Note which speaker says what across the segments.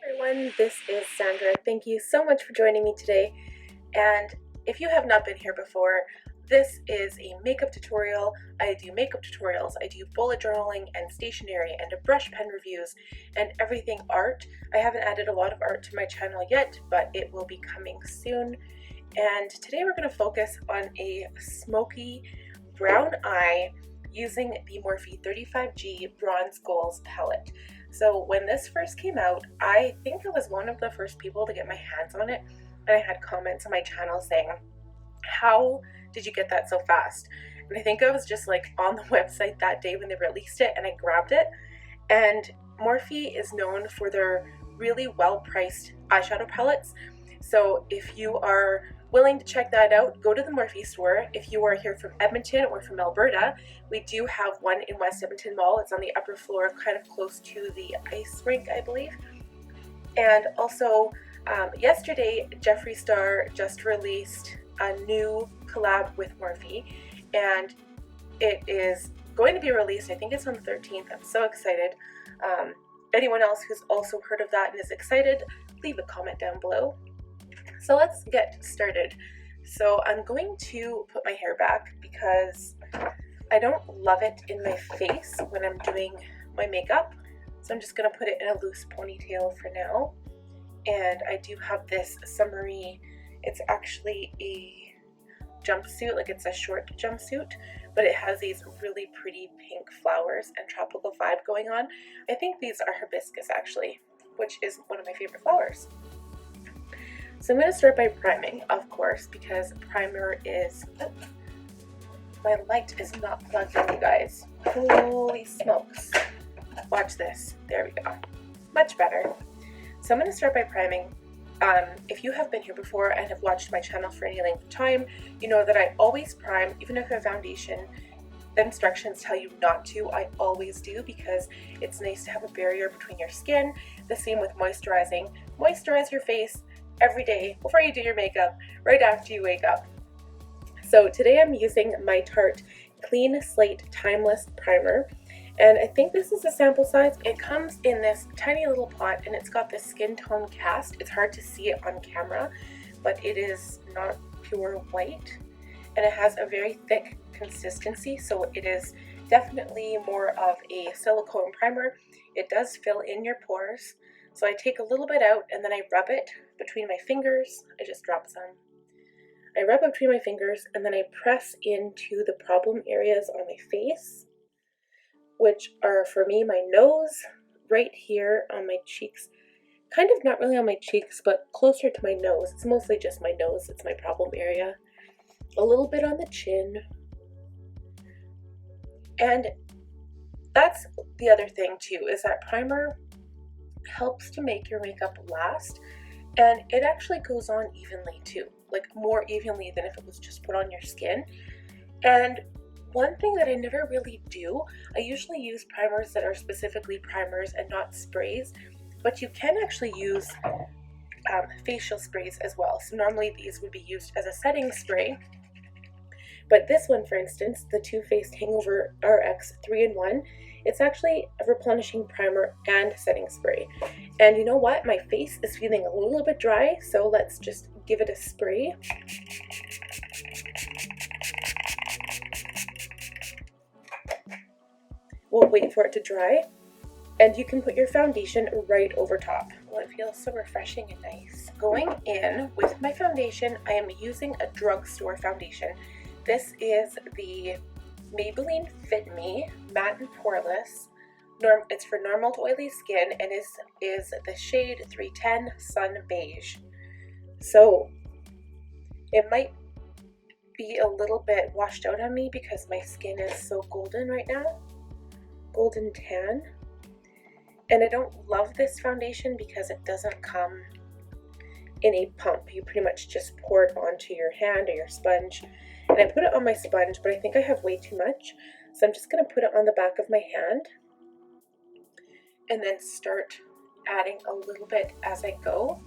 Speaker 1: Everyone, this is Sandra. Thank you so much for joining me today. And if you have not been here before, this is a makeup tutorial. I do makeup tutorials, I do bullet journaling and stationery and brush pen reviews and everything art. I haven't added a lot of art to my channel yet, but it will be coming soon. And today we're going to focus on a smoky brown eye using the Morphe 35G Bronze Goals Palette. So when this first came out, I think I was one of the first people to get my hands on it, and I had comments on my channel saying, how did you get that so fast? And I think I was just like on the website that day when they released it, and I grabbed it. And Morphe is known for their really well-priced eyeshadow palettes. So if you are willing to check that out, go to the Morphe store. If you are here from Edmonton or from Alberta, we do have one in West Edmonton Mall. It's on the upper floor, kind of close to the ice rink, I believe. And also, yesterday, Jeffree Star just released a new collab with Morphe, and it is going to be released, I think it's on the 13th. I'm so excited. Anyone else who's also heard of that and is excited, leave a comment down below. So let's get started. So I'm going to put my hair back because I don't love it in my face when I'm doing my makeup. So I'm just going to put it in a loose ponytail for now. And I do have this summery, it's actually a jumpsuit, like it's a short jumpsuit, but it has these really pretty pink flowers and tropical vibe going on. I think these are hibiscus actually, which is one of my favorite flowers. So I'm going to start by priming, of course, because primer is, my light is not plugged in, you guys. Holy smokes. Watch this. There we go. Much better. So I'm going to start by priming. If you have been here before and have watched my channel for any length of time, you know that I always prime, even if I have foundation. The instructions tell you not to. I always do because it's nice to have a barrier between your skin. The same with moisturizing. Moisturize your face every day before you do your makeup, right after you wake up. So today I'm using my Tarte Clean Slate Timeless Primer, and I think this is the sample size. It comes in this tiny little pot and it's got this skin tone cast. It's hard to see it on camera, but it is not pure white, and it has a very thick consistency, so it is definitely more of a silicone primer. It does fill in your pores. So I take a little bit out and then I rub it between my fingers. I just drop some. I rub it between my fingers and then I press into the problem areas on my face, which are for me my nose, right here on my cheeks. Kind of not really on my cheeks, but closer to my nose. It's mostly just my nose. It's my problem area. A little bit on the chin. And that's the other thing too, is that primer helps to make your makeup last, and it actually goes on evenly too, like more evenly than if it was just put on your skin. And one thing that I never really do, I usually use primers that are specifically primers and not sprays, but you can actually use facial sprays as well. So normally these would be used as a setting spray, but this one, for instance, the Too Faced Hangover RX 3-in-1, it's actually a replenishing primer and setting spray. And you know what? My face is feeling a little bit dry, so let's just give it a spray. We'll wait for it to dry. And you can put your foundation right over top. Well, it feels so refreshing and nice. Going in with my foundation, I am using a drugstore foundation. This is the Maybelline Fit Me Matte and Poreless. It's for normal to oily skin and is the shade 310 Sun Beige. So it might be a little bit washed out on me because my skin is so golden right now. Golden tan. And I don't love this foundation because it doesn't come in a pump. You pretty much just pour it onto your hand or your sponge. And I put it on my sponge, but I think I have way too much. So I'm just going to put it on the back of my hand and then start adding a little bit as I go.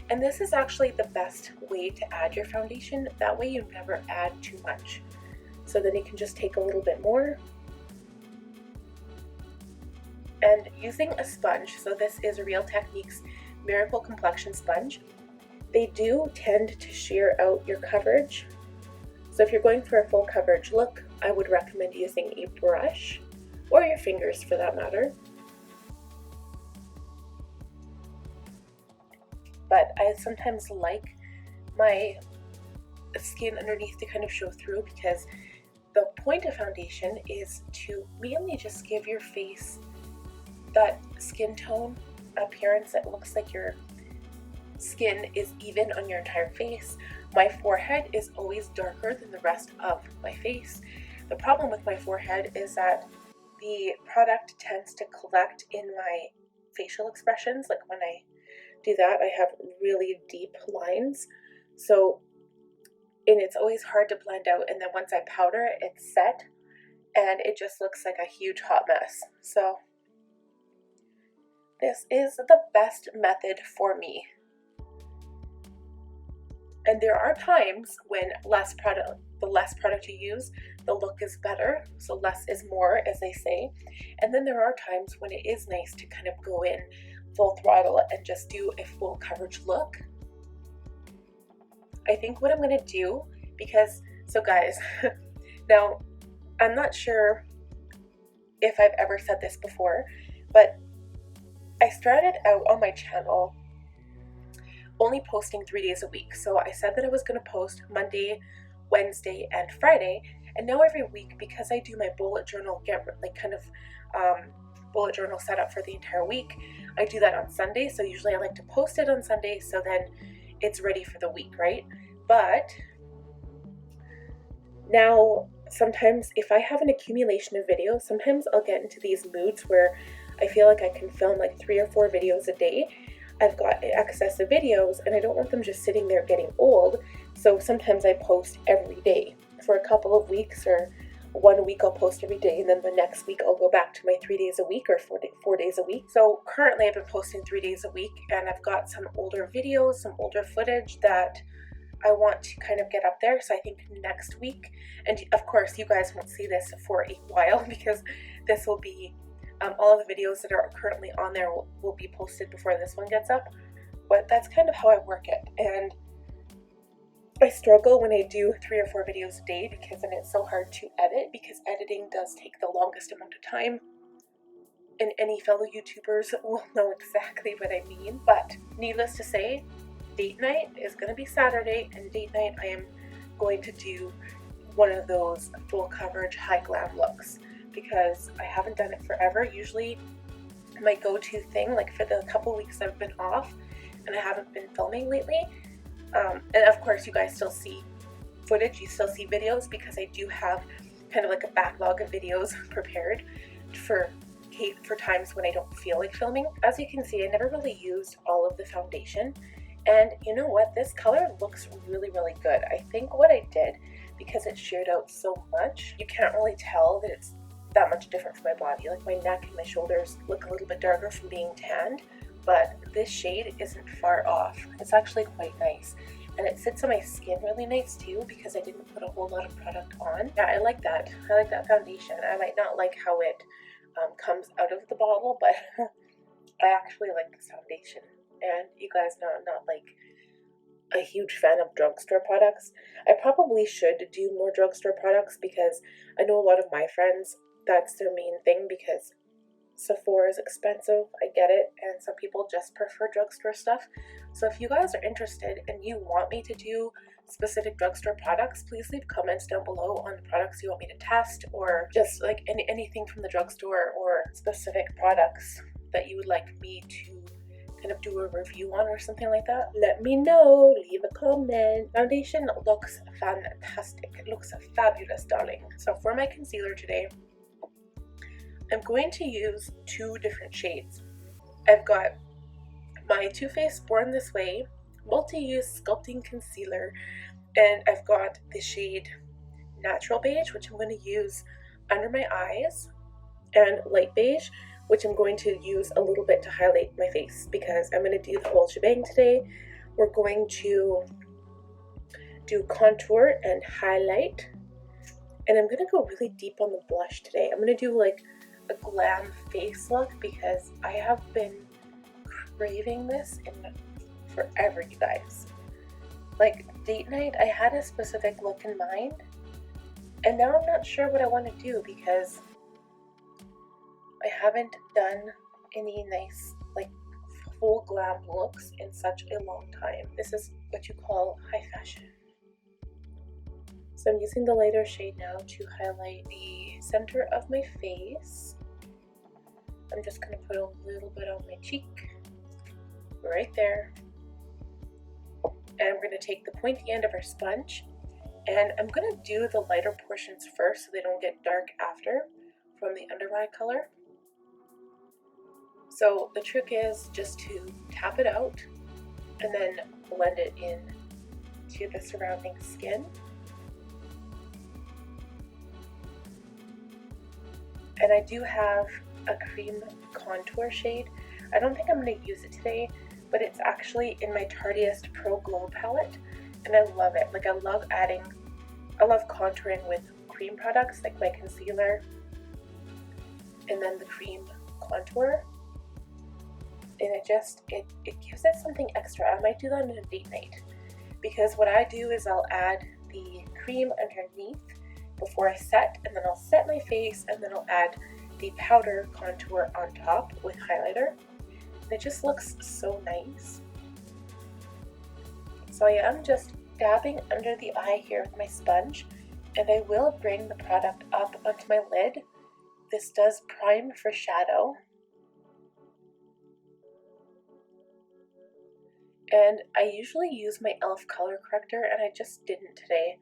Speaker 1: And this is actually the best way to add your foundation. That way you never add too much. So then you can just take a little bit more. And using a sponge, so this is Real Techniques Miracle Complexion Sponge. They do tend to sheer out your coverage. So if you're going for a full coverage look, I would recommend using a brush, or your fingers for that matter. But I sometimes like my skin underneath to kind of show through, because the point of foundation is to mainly just give your face that skin tone appearance that looks like your skin is even on your entire face. My forehead is always darker than the rest of my face. The problem with my forehead is that the product tends to collect in my facial expressions. Like when I do that, I have really deep lines. And it's always hard to blend out, and then once I powder it, it's set, and it just looks like a huge hot mess. So this is the best method for me. And there are times when the less product you use, the look is better. So less is more, as they say. And then there are times when it is nice to kind of go in full throttle and just do a full coverage look. I think what I'm going to do, so guys, now I'm not sure if I've ever said this before, but I started out on my channel only posting 3 days a week. So I said that I was going to post Monday, Wednesday, and Friday, and now every week, because I do my bullet journal, bullet journal setup for the entire week, I do that on Sunday. So usually I like to post it on Sunday, so then it's ready for the week, right? But now sometimes if I have an accumulation of videos, sometimes I'll get into these moods where I feel like I can film like 3 or 4 videos a day. I've got excess of videos and I don't want them just sitting there getting old. So sometimes I post every day for a couple of weeks, or 1 week I'll post every day, and then the next week I'll go back to my 3 days a week, or 4 days a week. So currently I've been posting 3 days a week, and I've got some older videos, some older footage that I want to kind of get up there. So I think next week, and of course you guys won't see this for a while, because this will be all of the videos that are currently on there will be posted before this one gets up. But that's kind of how I work it. And I struggle when I do 3 or 4 videos a day, because then it's so hard to edit, because editing does take the longest amount of time. And any fellow YouTubers will know exactly what I mean. But needless to say, date night is going to be Saturday, and date night I am going to do one of those full coverage high glam looks, because I haven't done it forever. Usually my go-to thing, like for the couple weeks I've been off and I haven't been filming lately, and of course you guys still see footage, you still see videos, because I do have kind of like a backlog of videos prepared for times when I don't feel like filming. As you can see, I never really used all of the foundation, and you know what, this color looks really, really good. I think what I did, because it sheared out so much, you can't really tell that it's that much different from my body. Like my neck and my shoulders look a little bit darker from being tanned, but this shade isn't far off. It's actually quite nice, and it sits on my skin really nice too, because I didn't put a whole lot of product on. Yeah, I like that. I like that foundation. I might not like how it comes out of the bottle, but I actually like this foundation. And you guys know I'm not like a huge fan of drugstore products. I probably should do more drugstore products, because I know a lot of my friends, that's their main thing, because Sephora is expensive, I get it, and some people just prefer drugstore stuff. So if you guys are interested and you want me to do specific drugstore products, please leave comments down below on the products you want me to test, or just like anything from the drugstore, or specific products that you would like me to kind of do a review on or something like that. Let me know, leave a comment. Foundation looks fantastic. It looks fabulous, darling. So for my concealer today, I'm going to use 2 different shades. I've got my Too Faced Born This Way multi-use sculpting concealer, and I've got the shade Natural Beige, which I'm going to use under my eyes, and Light Beige, which I'm going to use a little bit to highlight my face, because I'm going to do the whole shebang today. We're going to do contour and highlight, and I'm going to go really deep on the blush today. I'm going to do like a glam face look, because I have been craving this in forever, you guys. Like, date night, I had a specific look in mind, and now I'm not sure what I want to do because I haven't done any nice, like, full glam looks in such a long time. This is what you call high fashion. So I'm using the lighter shade now to highlight the center of my face. I'm just going to put a little bit on my cheek, right there. And I'm going to take the pointy end of our sponge, and I'm going to do the lighter portions first so they don't get dark after from the under eye color. So the trick is just to tap it out and then blend it in to the surrounding skin. And I do have a cream contour shade. I don't think I'm going to use it today, but it's actually in my Tarteist Pro Glow palette, and I love it. Like, I love contouring with cream products, like my concealer and then the cream contour. And it gives it something extra. I might do that on a date night, because what I do is I'll add the cream underneath before I set, and then I'll set my face, and then I'll add the powder contour on top with highlighter. And it just looks so nice. So I am just dabbing under the eye here with my sponge, and I will bring the product up onto my lid. This does prime for shadow. And I usually use my e.l.f. color corrector, and I just didn't today.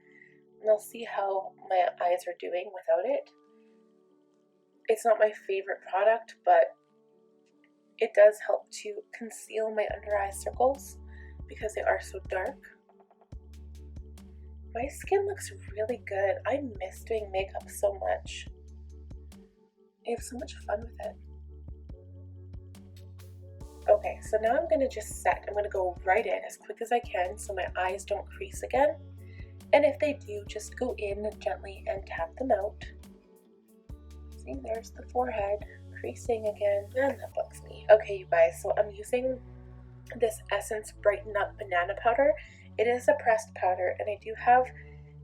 Speaker 1: And I'll see how my eyes are doing without it. It's not my favorite product, but it does help to conceal my under eye circles because they are so dark. My skin looks really good. I miss doing makeup so much. I have so much fun with it. Okay, so now I'm going to just set. I'm going to go right in as quick as I can so my eyes don't crease again. And if they do, just go in gently and tap them out. See, there's the forehead creasing again, and that bugs me. Okay, you guys, so I'm using this Essence Brighten Up Banana Powder. It is a pressed powder, and I do have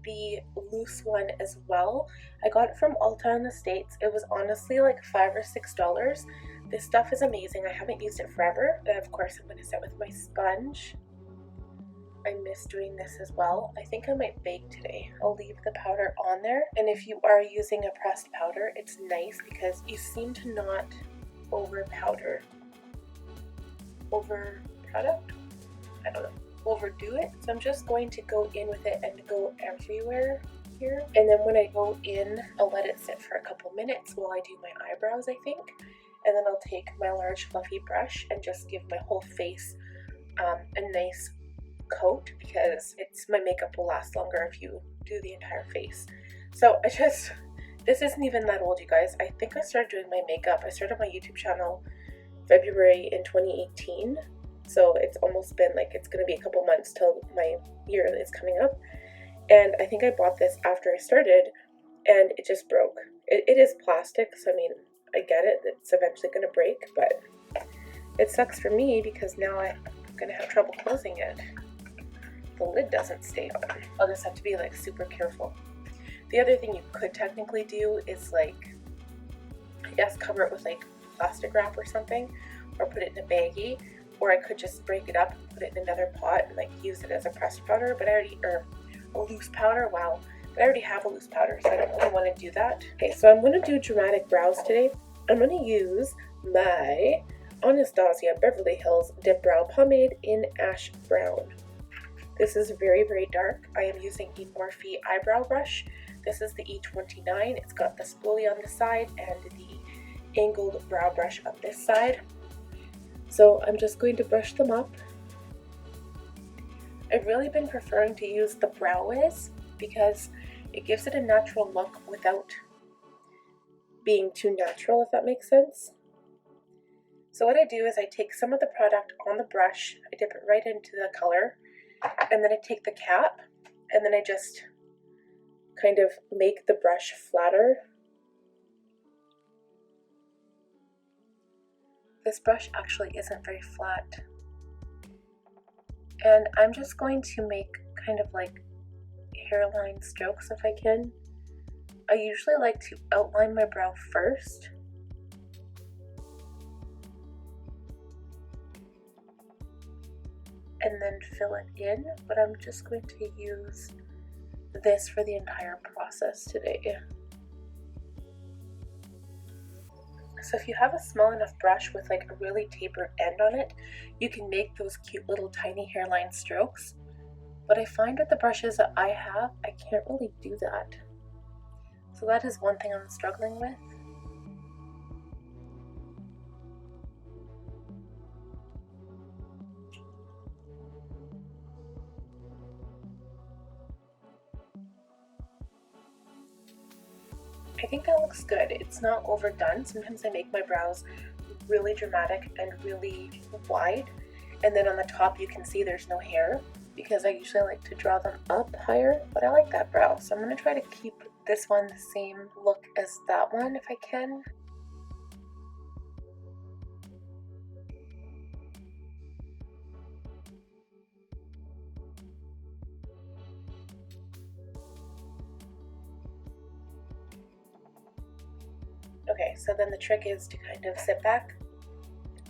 Speaker 1: the loose one as well. I got it from Ulta in the States. It was honestly like $5 or $6. This stuff is amazing. I haven't used it forever. And of course, I'm going to set with my sponge. I miss doing this as well. I think I might bake today. I'll leave the powder on there. And if you are using a pressed powder, it's nice because you seem to not over product? I don't know. Overdo it. So I'm just going to go in with it and go everywhere here. And then when I go in, I'll let it sit for a couple minutes while I do my eyebrows, I think. And then I'll take my large fluffy brush and just give my whole face a nice coat, because my makeup will last longer if you do the entire face. So this isn't even that old, you guys. I think I started doing my makeup. I started my YouTube channel February in 2018. So it's almost been like, it's going to be a couple months till my year is coming up. And I think I bought this after I started, and it just broke. It is plastic, so I mean, I get it, it's eventually going to break, but it sucks for me because now I'm going to have trouble closing it. The lid doesn't stay on. I'll just have to be like super careful. The other thing you could technically do is like, I guess cover it with like plastic wrap or something, or put it in a baggie, or I could just break it up and put it in another pot and like use it as a pressed powder, or a loose powder, wow. But I already have a loose powder, so I don't really want to do that. Okay, so I'm going to do dramatic brows today. I'm going to use my Anastasia Beverly Hills Dip Brow Pomade in Ash Brown. This is very, very dark. I am using a Morphe eyebrow brush. This is the E29. It's got the spoolie on the side and the angled brow brush on this side. So I'm just going to brush them up. I've really been preferring to use the Brow Wiz because it gives it a natural look without being too natural, if that makes sense. So what I do is I take some of the product on the brush, I dip it right into the color, and then I take the cap, and then I just kind of make the brush flatter. this brush actually isn't very flat. And I'm just going to make kind of like hairline strokes if I can. I usually like to outline my brow first. And then fill it in, but I'm just going to use this for the entire process today. So if you have a small enough brush with like a really tapered end on it, you can make those cute little tiny hairline strokes. But I find with the brushes that I have, I can't really do that. So that is one thing I'm struggling with. I think that looks good. It's not overdone. Sometimes I make my brows really dramatic and really wide, and then on the top you can see there's no hair because I usually like to draw them up higher, but I like that brow, so I'm going to try to keep this one the same look as that one if I can. Okay, so then the trick is to kind of sit back,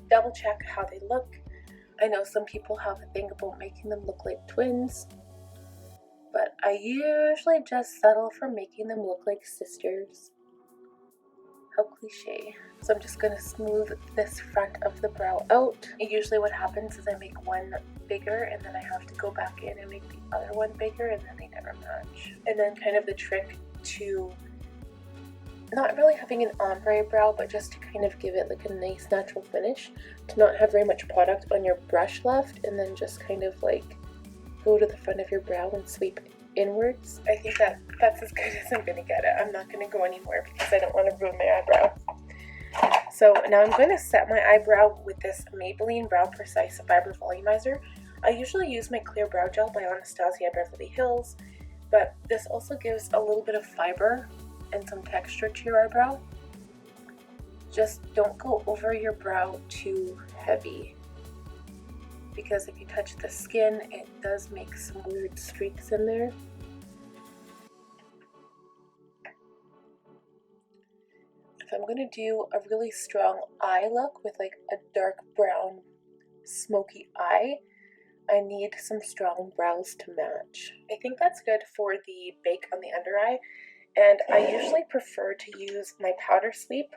Speaker 1: double check how they look. I know some people have a thing about making them look like twins, but I usually just settle for making them look like sisters. How cliche. So I'm just going to smooth this front of the brow out. Usually what happens is I make one bigger and then I have to go back in and make the other one bigger, and then they never match. And then kind of the trick to not really having an ombre brow, but just to kind of give it like a nice natural finish, to not have very much product on your brush left, and then just kind of like go to the front of your brow and sweep inwards. I think that's as good as I'm gonna get it. I'm not gonna go anymore because I don't want to ruin my eyebrow. So now I'm going to set my eyebrow with this Maybelline Brow Precise Fiber Volumizer. I usually use my clear brow gel by Anastasia Beverly Hills, but this also gives a little bit of fiber and some texture to your eyebrow. Just don't go over your brow too heavy, because if you touch the skin, it does make some weird streaks in there. If I'm going to do a really strong eye look with like a dark brown smoky eye, I need some strong brows to match. I think that's good for the bake on the under eye. And I usually prefer to use my powder sweep.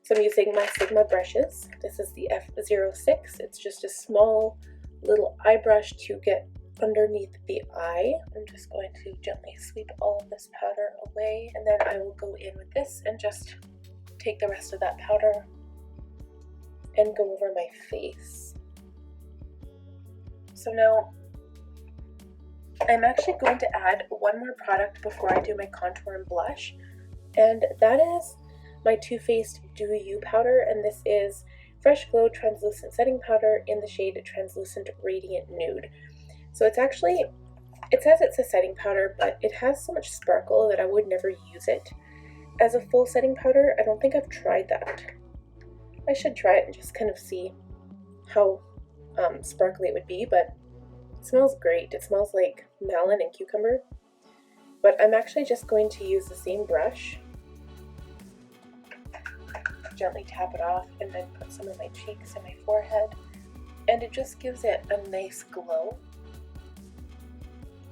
Speaker 1: So I'm using my Sigma brushes. This is the F06. It's just a small little eye brush to get underneath the eye. I'm just going to gently sweep all of this powder away, and then I will go in with this and just take the rest of that powder and go over my face. So now I'm actually going to add one more product before I do my contour and blush, and that is my Too Faced Dew You powder, and this is Fresh Glow Translucent Setting Powder in the shade Translucent Radiant Nude. So it's actually, it says it's a setting powder, but it has so much sparkle that I would never use it as a full setting powder. I don't think I've tried that. I should try it and just kind of see how sparkly it would be, but it smells great. It smells like melon and cucumber. But I'm actually just going to use the same brush, gently tap it off, and then put some on my cheeks and my forehead, and it just gives it a nice glow.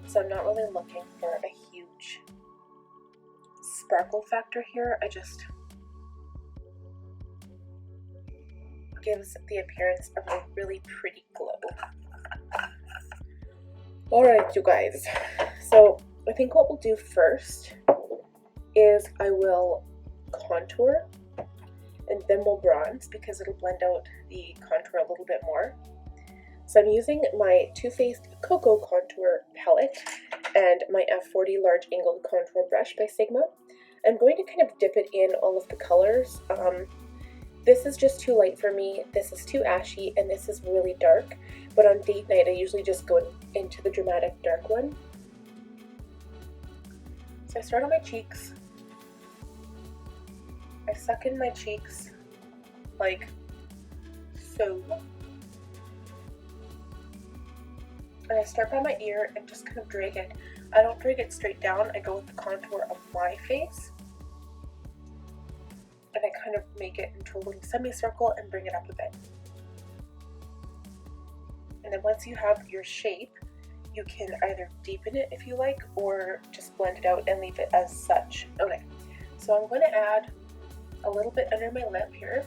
Speaker 1: So I'm not really looking for a huge sparkle factor here. I just gives the appearance of a really pretty glow. Alright, you guys, so I think what we'll do first is I will contour and then we'll bronze, because it'll blend out the contour a little bit more. So I'm using my Too Faced Cocoa Contour Palette and my F40 Large Angled Contour Brush by Sigma. I'm going to kind of dip it in all of the colors. This is just too light for me, this is too ashy, and this is really dark. But on date night, I usually just go into the dramatic dark one. So I start on my cheeks. I suck in my cheeks like so. And I start by my ear and just kind of drag it. I don't drag it straight down, I go with the contour of my face. And I kind of make it into a little semicircle and bring it up a bit. And then once you have your shape, you can either deepen it if you like, or just blend it out and leave it as such. Okay, so I'm going to add a little bit under my lip here.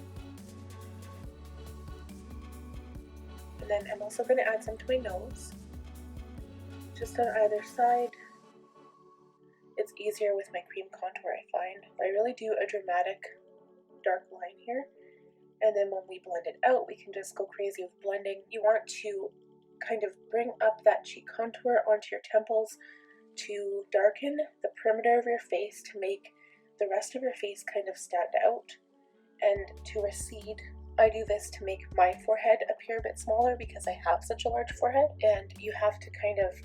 Speaker 1: And then I'm also going to add some to my nose. Just on either side. It's easier with my cream contour, I find. I really do a dramatic dark line here. And then when we blend it out, we can just go crazy with blending. You want to kind of bring up that cheek contour onto your temples to darken the perimeter of your face to make the rest of your face kind of stand out and to recede. I do this to make my forehead appear a bit smaller because I have such a large forehead, and you have to kind of,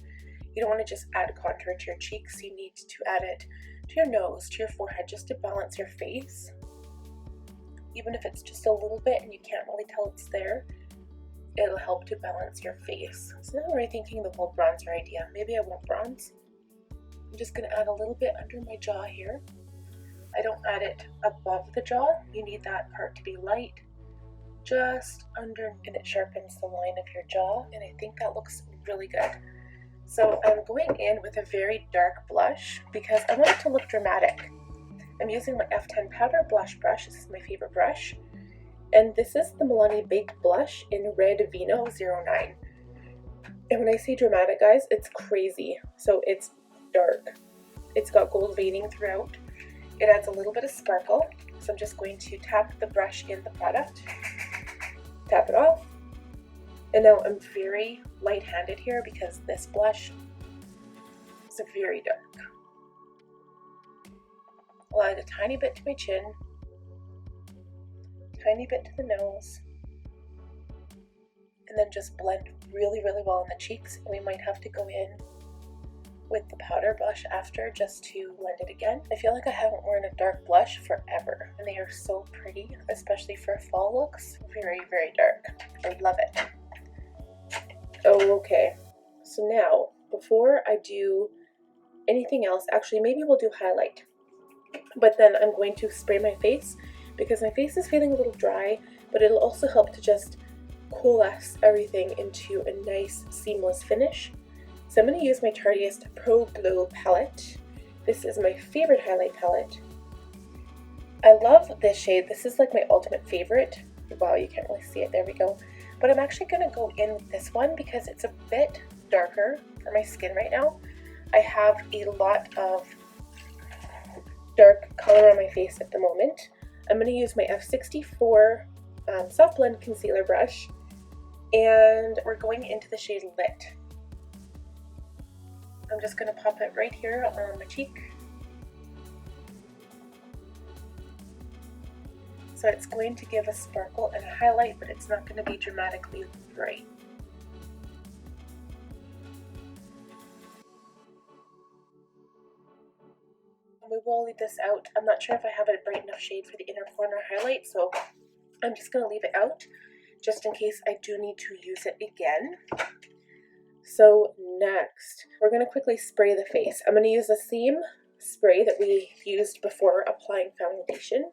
Speaker 1: you don't want to just add contour to your cheeks, you need to add it to your nose, to your forehead, just to balance your face. Even if it's just a little bit and you can't really tell it's there, it'll help to balance your face. So now I'm rethinking the whole bronzer idea. Maybe I won't bronze. I'm just going to add a little bit under my jaw here. I don't add it above the jaw. You need that part to be light, just under, and it sharpens the line of your jaw, and I think that looks really good. So I'm going in with a very dark blush because I want it to look dramatic. I'm using my F10 powder blush brush. This is my favorite brush. And this is the Milani Baked Blush in Red Vino 09. And when I say dramatic, guys, it's crazy. So it's dark. It's got gold veining throughout. It adds a little bit of sparkle. So I'm just going to tap the brush in the product. Tap it off. And now I'm very light-handed here because this blush is very dark. I'll add a tiny bit to my chin, tiny bit to the nose, and then just blend really, really well on the cheeks. And we might have to go in with the powder blush after just to blend it again. I feel like I haven't worn a dark blush forever, and they are so pretty, especially for fall looks. Very, very dark. I love it. Oh, okay. So now, before I do anything else, actually maybe we'll do highlight. But then I'm going to spray my face because my face is feeling a little dry, but it'll also help to just coalesce everything into a nice seamless finish. So I'm going to use my Tarteist Pro Glow palette. This is my favorite highlight palette. I love this shade. This is like my ultimate favorite. Wow, you can't really see it. There we go. But I'm actually going to go in with this one because it's a bit darker for my skin right now. I have a lot of dark color on my face at the moment. I'm going to use my F64 soft blend concealer brush, and we're going into the shade Lit. I'm just going to pop it right here on my cheek. So it's going to give a sparkle and a highlight, but it's not going to be dramatically bright. We will leave this out. I'm not sure if I have a bright enough shade for the inner corner highlight, so I'm just going to leave it out just in case I do need to use it again. So next, we're going to quickly spray the face. I'm going to use the same spray that we used before applying foundation,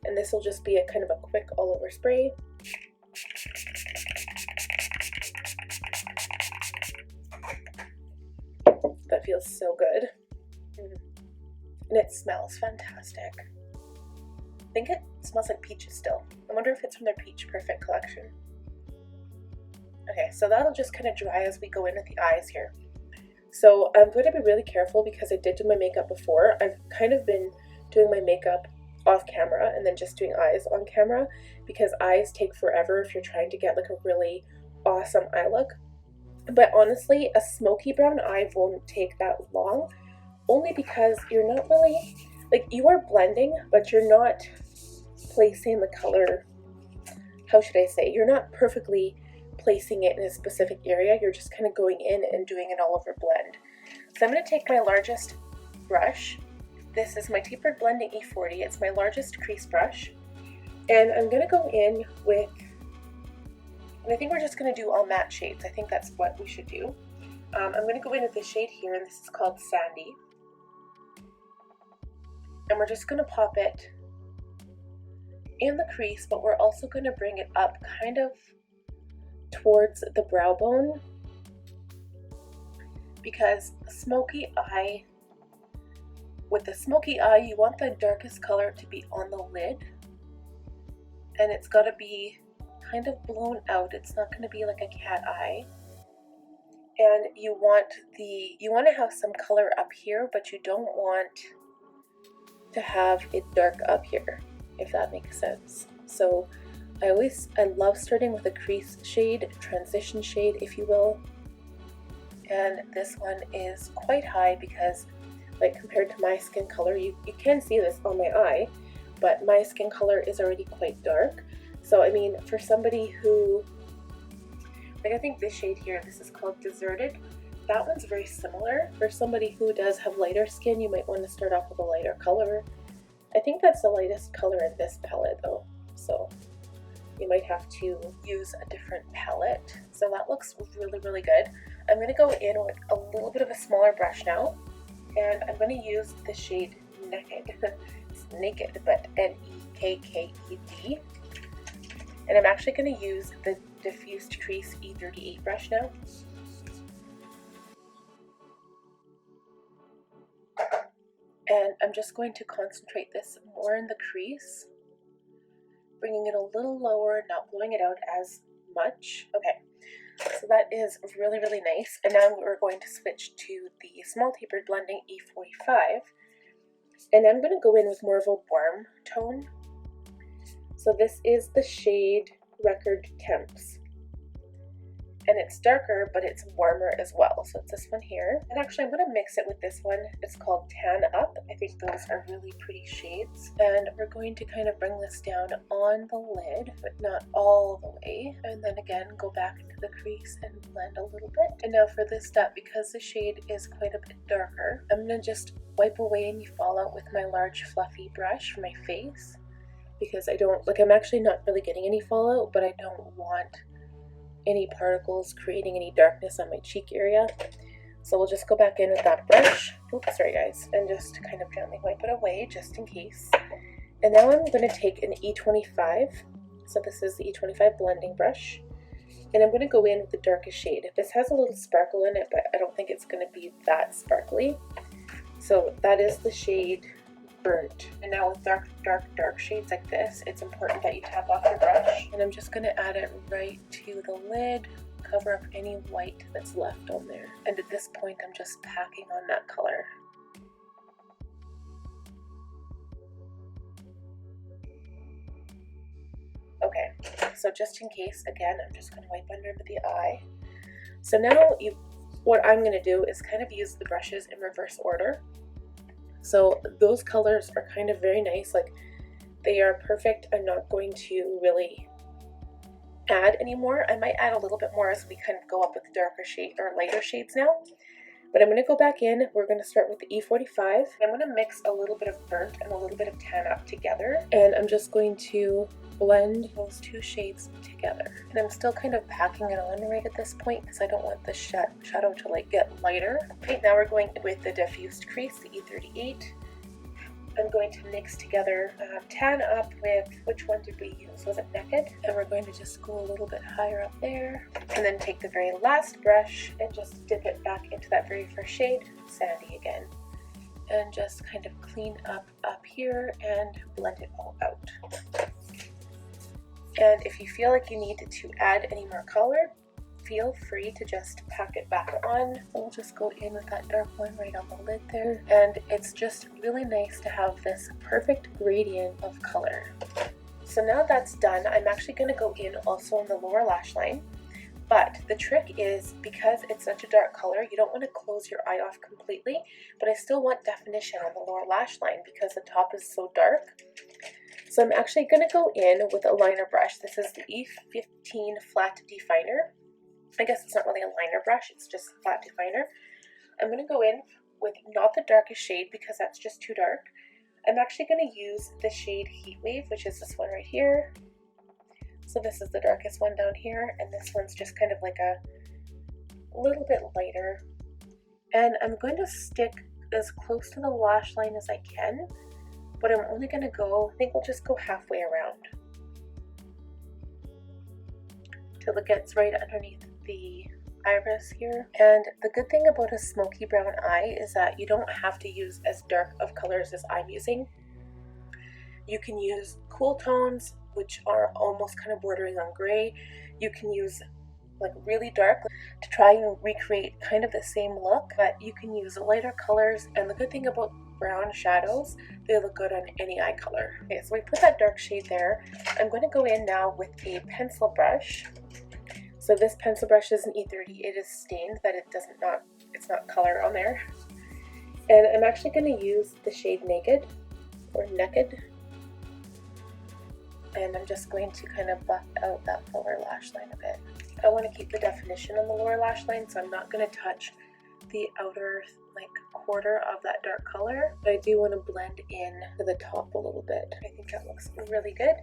Speaker 1: and this will just be a kind of a quick all-over spray. That feels so good. And it smells fantastic. I think it smells like peaches still. I wonder if it's from their Peach Perfect collection. Okay, so that'll just kind of dry as we go in with the eyes here. So I'm going to be really careful because I did do my makeup before. I've kind of been doing my makeup off camera and then just doing eyes on camera because eyes take forever if you're trying to get like a really awesome eye look. But honestly, a smoky brown eye won't take that long, only because you're not really, like, you are blending, but you're not placing the color, how should I say, you're not perfectly placing it in a specific area, you're just kind of going in and doing an all over blend. So I'm going to take my largest brush. This is my Tapered Blending E40, it's my largest crease brush, and I'm going to go in with And I think we're just going to do all matte shades. I think that's what we should do. I'm going to go in with this shade here, and this is called Sandy. And we're just going to pop it in the crease, but we're also going to bring it up kind of towards the brow bone, because smoky eye, with the smoky eye, you want the darkest color to be on the lid, and it's got to be kind of blown out. It's not going to be like a cat eye. And you want to have some color up here, but you don't want to have it dark up here, if that makes sense. So I love starting with a crease shade, transition shade, if you will. And this one is quite high because, like, compared to my skin color, you can see this on my eye, but my skin color is already quite dark. So I mean, for somebody who, like, I think this shade here, this is called Deserted, that one's very similar. For somebody who does have lighter skin, you might want to start off with a lighter color. I think that's the lightest color in this palette though, so you might have to use a different palette. So that looks really, really good. I'm going to go in with a little bit of a smaller brush now, and I'm going to use the shade Naked. It's Naked, but N-E-K-K-E-D. And I'm actually going to use the Diffused Crease E38 brush now. And I'm just going to concentrate this more in the crease, bringing it a little lower, not blowing it out as much. Okay, so that is really, really nice. And now we're going to switch to the Small Tapered Blending E45. And I'm going to go in with more of a warm tone. So this is the shade Record Temps. And it's darker, but it's warmer as well. So it's this one here. And actually, I'm going to mix it with this one. It's called Tan Up. I think those are really pretty shades. And we're going to kind of bring this down on the lid, but not all the way. And then again, go back into the crease and blend a little bit. And now for this step, because the shade is quite a bit darker, I'm going to just wipe away any fallout with my large fluffy brush for my face. Because I'm actually not really getting any fallout, but I don't want any particles creating any darkness on my cheek area. So we'll just go back in with that brush. Oops, sorry guys. And just kind of gently wipe it away just in case. And now I'm going to take an E25. So this is the E25 blending brush. And I'm going to go in with the darkest shade. This has a little sparkle in it, but I don't think it's going to be that sparkly. So that is the shade Burnt. And now with dark shades like this, it's important that you tap off your brush. And I'm just going to add it right to the lid, cover up any white that's left on there. And at this point, I'm just packing on that color. Okay, so just in case, again, I'm just going to wipe under the eye. So now what I'm going to do is kind of use the brushes in reverse order. So those colors are kind of very nice, like they are perfect. I'm not going to really add any more. I might add a little bit more as we kind of go up with the darker shade or lighter shades now. But I'm going to go back in. We're going to start with the E45. I'm going to mix a little bit of Burnt and a little bit of Tan Up together. And I'm just going to blend those two shades together. And I'm still kind of packing it on right at this point because I don't want the shadow to like get lighter. Okay, now we're going with the Diffused Crease, the E38. I'm going to mix together Tan Up with, which one did we use? Was it Naked? And we're going to just go a little bit higher up there. And then take the very last brush and just dip it back into that very first shade, Sandy again. And just kind of clean up here and blend it all out. And if you feel like you need to add any more color, feel free to just pack it back on. So we'll just go in with that dark one right on the lid there. And it's just really nice to have this perfect gradient of color. So now that's done, I'm actually going to go in also on the lower lash line. But the trick is, because it's such a dark color, you don't want to close your eye off completely, but I still want definition on the lower lash line because the top is so dark. So I'm actually going to go in with a liner brush. This is the E15 Flat Definer. I guess it's not really a liner brush, it's just a flat definer. I'm going to go in with not the darkest shade because that's just too dark. I'm actually going to use the shade Heat Wave, which is this one right here. So this is the darkest one down here, and this one's just kind of like a little bit lighter. And I'm going to stick as close to the lash line as I can, but I'm only going to go, I think we'll just go halfway around till it gets right underneath the iris here. And the good thing about a smoky brown eye is that you don't have to use as dark of colors as I'm using. You can use cool tones, which are almost kind of bordering on gray. You can use like really dark to try and recreate kind of the same look, but you can use lighter colors. And the good thing about brown shadows, they look good on any eye color. Okay, so we put that dark shade there. I'm going to go in now with a pencil brush. So this pencil brush is an E30. It is stained that it's not color on there. And I'm actually going to use the shade Naked or Naked. And I'm just going to kind of buff out that lower lash line a bit. I want to keep the definition on the lower lash line, so I'm not going to touch the outer like quarter of that dark color, but I do want to blend in to the top a little bit. I think that looks really good.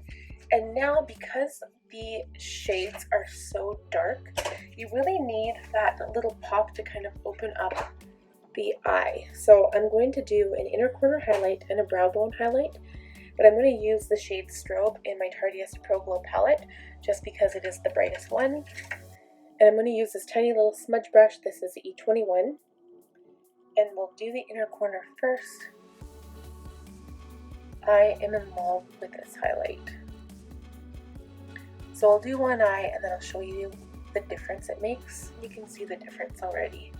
Speaker 1: And now, because the shades are so dark, you really need that little pop to kind of open up the eye. So I'm going to do an inner corner highlight and a brow bone highlight, but I'm going to use the shade Strobe in my Tarteist Pro Glow palette just because it is the brightest one. And I'm going to use this tiny little smudge brush. This is E21. And we'll do the inner corner first. I am in love with this highlight. So I'll do one eye and then I'll show you the difference it makes. You can see the difference already.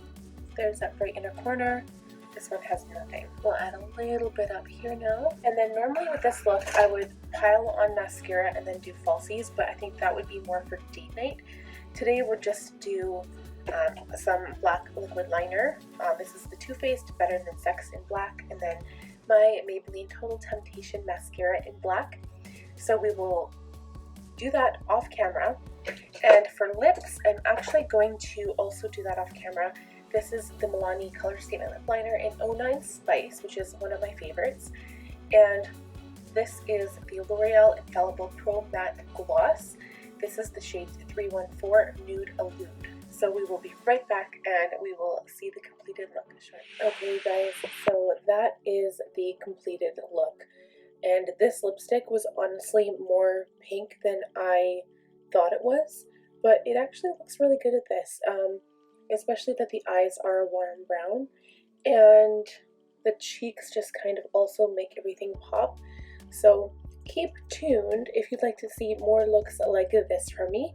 Speaker 1: There's that bright inner corner. This one has nothing. We'll add a little bit up here now. And then normally with this look, I would pile on mascara and then do falsies, but I think that would be more for date night. Today we'll just do some black liquid liner. This is the Too Faced Better Than Sex in black, and then my Maybelline Total Temptation mascara in black. So we will do that off camera. And for lips, I'm actually going to also do that off camera. This is the Milani Color Statement Lip Liner in 09 Spice, which is one of my favorites. And this is the L'Oreal Infallible Pro Matte Gloss. This is the shade 314 Nude Allude. So we will be right back and we will see the completed look. Okay guys, so that is the completed look. And this lipstick was honestly more pink than I thought it was, but it actually looks really good at this. Especially that the eyes are a warm brown and the cheeks just kind of also make everything pop. So keep tuned if you'd like to see more looks like this from me.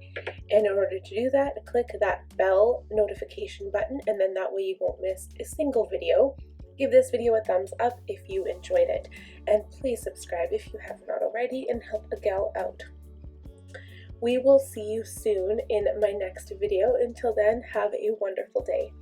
Speaker 1: And in order to do that, click that bell notification button, and then that way you won't miss a single video. Give this video a thumbs up if you enjoyed it, and please subscribe if you have not already and help a gal out. We will see you soon in my next video. Until then, have a wonderful day.